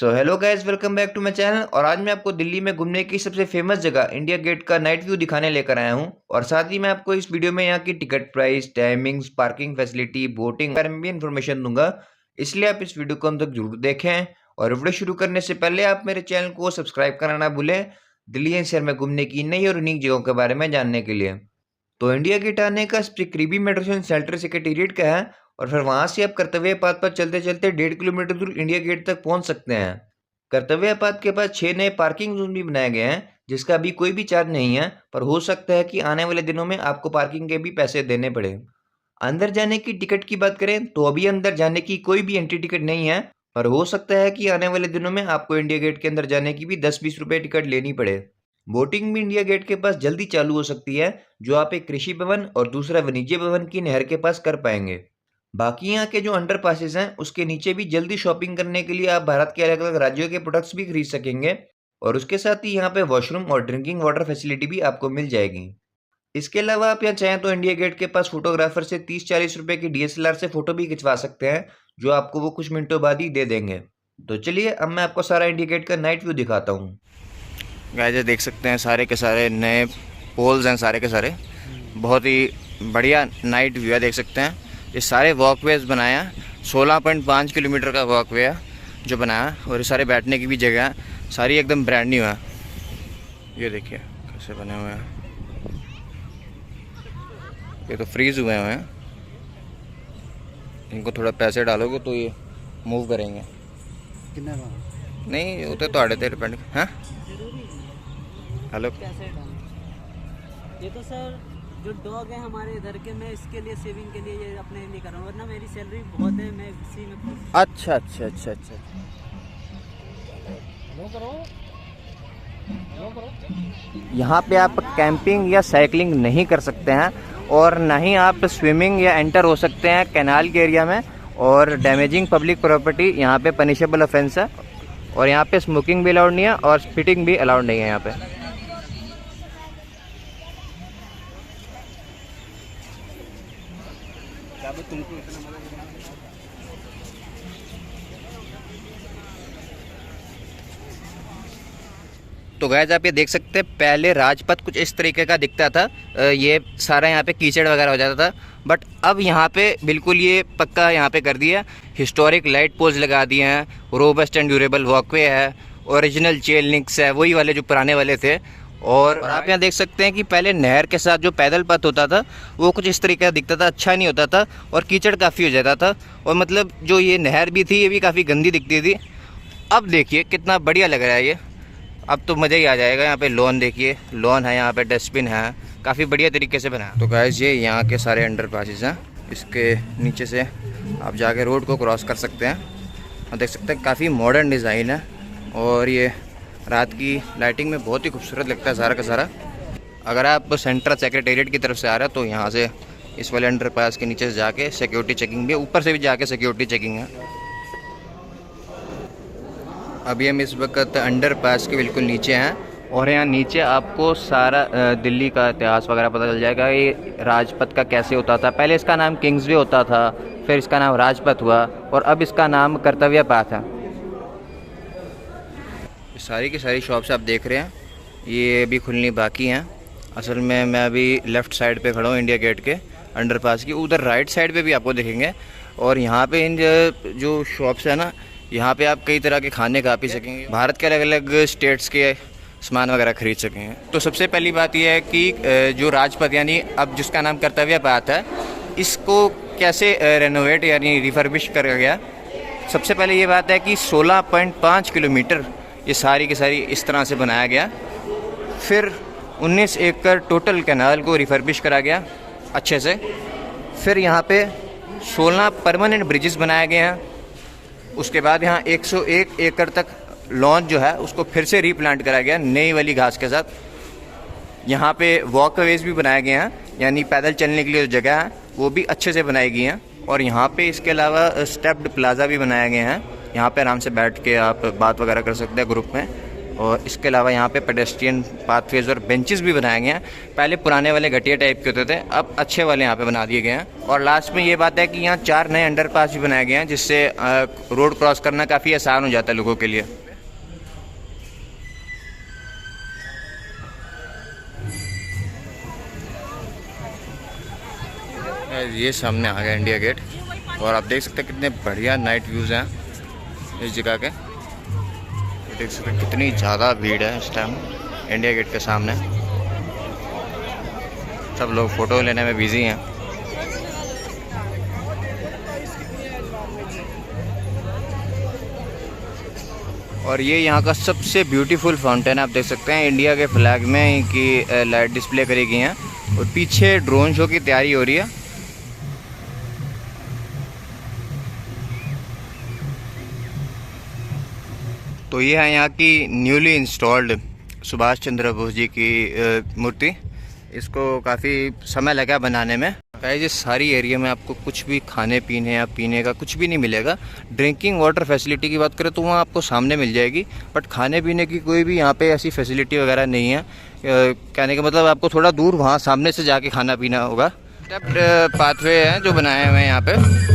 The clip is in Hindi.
Hello guys, welcome back to my channel. और आज मैं आपको दिल्ली में घूमने की सबसे फेमस जगह इंडिया गेट का नाइट व्यू दिखाने लेकर आया हूं। और साथ ही मैं आपको इस वीडियो में यहाँ की ticket price, timings, parking facility, boating बारे में भी इन्फॉर्मेशन दूंगा। इसलिए आप इस वीडियो को अंत तक जरूर देखें। और वीडियो शुरू करने से पहले आप मेरे चैनल को सब्सक्राइब करना ना भूलें, दिल्ली एनसीआर में घूमने की नई और यूनिक जगहों के बारे में जानने के लिए। तो इंडिया गेट आने का सिक्रिबी मेट्रो स्टेशन सेंट्रल सेक्रेटेरिएट का है। और फिर वहां से आप कर्तव्य पथ पर चलते चलते 1.5 किलोमीटर दूर इंडिया गेट तक पहुंच सकते हैं। कर्तव्य पथ के पास 6 नए पार्किंग जोन भी बनाए गए हैं, जिसका अभी कोई भी चार्ज नहीं है, पर हो सकता है कि आने वाले दिनों में आपको पार्किंग के भी पैसे देने पड़े। अंदर जाने की टिकट की बात करें तो अभी अंदर जाने की कोई भी एंट्री टिकट नहीं है, पर हो सकता है कि आने वाले दिनों में आपको इंडिया गेट के अंदर जाने की भी 10-20 रुपए टिकट लेनी पड़े। बोटिंग भी इंडिया गेट के पास जल्दी चालू हो सकती है, जो आप एक कृषि भवन और दूसरा वाणिज्य भवन की नहर के पास कर पाएंगे। बाकी यहाँ के जो अंडर पासेस हैं उसके नीचे भी जल्दी शॉपिंग करने के लिए आप भारत के अलग अलग राज्यों के प्रोडक्ट्स भी खरीद सकेंगे। और उसके साथ ही यहाँ पे वॉशरूम और ड्रिंकिंग वाटर फैसिलिटी भी आपको मिल जाएगी। इसके अलावा आप यहाँ चाहें तो इंडिया गेट के पास फोटोग्राफर से 30-40 रुपए की डीएसएलआर से फोटो भी खिंचवा सकते हैं, जो आपको वो कुछ मिनटों बाद ही दे देंगे। तो चलिए अब मैं आपको सारा इंडिया गेट का नाइट व्यू दिखाता हूँ। गाइस देख सकते हैं सारे के सारे नए पोल्स हैं, सारे के सारे बहुत ही बढ़िया नाइट व्यू है। देख सकते हैं ये सारे वॉकवेज बनाए हैं, 16.5 किलोमीटर का वॉकवे है जो बनाया है। और ये सारे बैठने की भी जगह है, सारी एकदम ब्रांड न्यू है। ये देखिए कैसे बने हुए हैं, ये तो फ्रीज हुए हुए हैं। इनको थोड़ा पैसे डालोगे तो ये मूव करेंगे। कितना नहीं वो तो आड़े थे डिपेंड है। हेलो ये तो सर जो डॉग है हमारे इधर के, मैं इसके लिए सेविंग के लिए ये अपने लिए कर रहा हूँ, वरना मेरी सैलरी बहुत है, मैं इसी में खुश। अच्छा अच्छा अच्छा अच्छा यहाँ पे आप कैंपिंग या साइकिलिंग नहीं कर सकते हैं, और ना ही आप स्विमिंग या एंटर हो सकते हैं कैनाल के एरिया में। और डैमेजिंग पब्लिक प्रॉपर्टी यहाँ पे पनिशेबल ऑफेंस है। और यहाँ पे स्मोकिंग भी अलाउड नहीं है और स्पिटिंग भी अलाउड नहीं है यहाँ पे। तो गाइस आप ये देख सकते हैं पहले राजपथ कुछ इस तरीके का दिखता था, ये सारा यहाँ पे कीचड़ वगैरह हो जाता था, बट अब यहाँ पे बिल्कुल ये पक्का यहाँ पे कर दिया। हिस्टोरिक लाइट पोल्स लगा दिए हैं, रोबस्ट एंड ड्यूरेबल वॉकवे है, ओरिजिनल चेन लिंक्स है, वही वाले जो पुराने वाले थे। और आप यहाँ देख सकते हैं कि पहले नहर के साथ जो पैदल पथ होता था वो कुछ इस तरीके का दिखता था, अच्छा नहीं होता था और कीचड़ काफ़ी हो जाता था। और मतलब जो ये नहर भी थी ये भी काफ़ी गंदी दिखती थी। अब देखिए कितना बढ़िया लग रहा है ये, अब तो मज़ा ही आ जाएगा। यहाँ पे लॉन देखिए, लॉन है, यहाँ पे डस्टबिन है, काफ़ी बढ़िया तरीके से बना है। तो गाइस ये यहाँ के सारे अंडर पासेस हैं, इसके नीचे से आप जाके रोड को क्रॉस कर सकते हैं। और देख सकते हैं काफ़ी मॉडर्न डिज़ाइन है, और ये रात की लाइटिंग में बहुत ही खूबसूरत लगता है सारा का सारा। अगर आप सेंट्रल सेक्रेटेरिएट की तरफ से आ रहे हैं तो यहाँ से इस वाले अंडर पास के नीचे से जाके सिक्योरिटी चेकिंग भी, ऊपर से भी जाके सिक्योरिटी चेकिंग है। अभी हम इस वक्त अंडर पास के बिल्कुल नीचे हैं, और यहाँ नीचे आपको सारा दिल्ली का इतिहास वगैरह पता चल जाएगा। ये राजपथ का कैसे होता था, पहले इसका नाम किंग्सवे होता था, फिर इसका नाम राजपथ हुआ, और अब इसका नाम कर्तव्य पथ है। सारी की सारी शॉप्स आप देख रहे हैं ये अभी खुलनी बाकी हैं। असल में मैं अभी लेफ़्ट साइड पे खड़ा हूँ इंडिया गेट के अंडरपास की, उधर राइट साइड पे भी आपको दिखेंगे। और यहाँ पे इन जो शॉप्स है ना, यहाँ पे आप कई तरह के खाने खा पी सकेंगे, भारत के अलग अलग स्टेट्स के सामान वगैरह खरीद सकेंगे। तो सबसे पहली बात यह है कि जो राजपथ यानी अब जिसका नाम कर्तव्य पथ है, इसको कैसे रेनोवेट यानी रिफर्बिश करा गया। सबसे पहले ये बात है कि 16.5 किलोमीटर ये सारी की सारी इस तरह से बनाया गया। फिर 19 एकड़ टोटल कैनाल को रिफर्बिश करा गया अच्छे से। फिर यहाँ पे 16 परमानेंट ब्रिजेस बनाए गए हैं। उसके बाद यहाँ 101 एकड़ तक लॉन जो है उसको फिर से रीप्लांट करा गया नई वाली घास के साथ। यहाँ पे वॉकवेज भी बनाए गए हैं, यानी पैदल चलने के लिए जो जगह है वो भी अच्छे से बनाई गई हैं। और यहाँ पे इसके अलावा स्टेप्ड प्लाजा भी बनाए गए हैं, यहाँ पे आराम से बैठ के आप बात वगैरह कर सकते हैं ग्रुप में। और इसके अलावा यहाँ पे पेडेस्ट्रियन पाथवेज और बेंचेस भी बनाए गए हैं। पहले पुराने वाले घटिया टाइप के होते थे, अब अच्छे वाले यहाँ पे बना दिए गए हैं। और लास्ट में ये बात है कि यहाँ 4 नए अंडरपास भी बनाए गए हैं, जिससे रोड क्रॉस करना काफ़ी आसान हो जाता है लोगों के लिए। ये सामने आ गया इंडिया गेट और आप देख सकते हैं कितने बढ़िया नाइट व्यूज़ हैं इस जगह के। देख सकते हैं कितनी ज़्यादा भीड़ है इस टाइम इंडिया गेट के सामने। सब लोग फ़ोटो लेने में बिज़ी हैं। और ये यहाँ का सबसे ब्यूटीफुल फाउंटेन आप देख सकते हैं, इंडिया के फ्लैग में इनकी लाइट डिस्प्ले करी गई हैं और पीछे ड्रोन शो की तैयारी हो रही है। तो ये है यहाँ की न्यूली इंस्टॉल्ड सुभाष चंद्र बोस जी की मूर्ति। इसको काफ़ी समय लगा बनाने में। ये सारी एरिया में आपको कुछ भी खाने पीने या पीने का कुछ भी नहीं मिलेगा। ड्रिंकिंग वाटर फैसिलिटी की बात करें तो वहाँ आपको सामने मिल जाएगी, बट खाने पीने की कोई भी यहाँ पे ऐसी फैसिलिटी वगैरह नहीं है। कहने का मतलब आपको थोड़ा दूर वहाँ सामने से जाके खाना पीना होगा। स्टेप्ड पाथवे हैं जो बनाए हुए हैं यहाँ पे।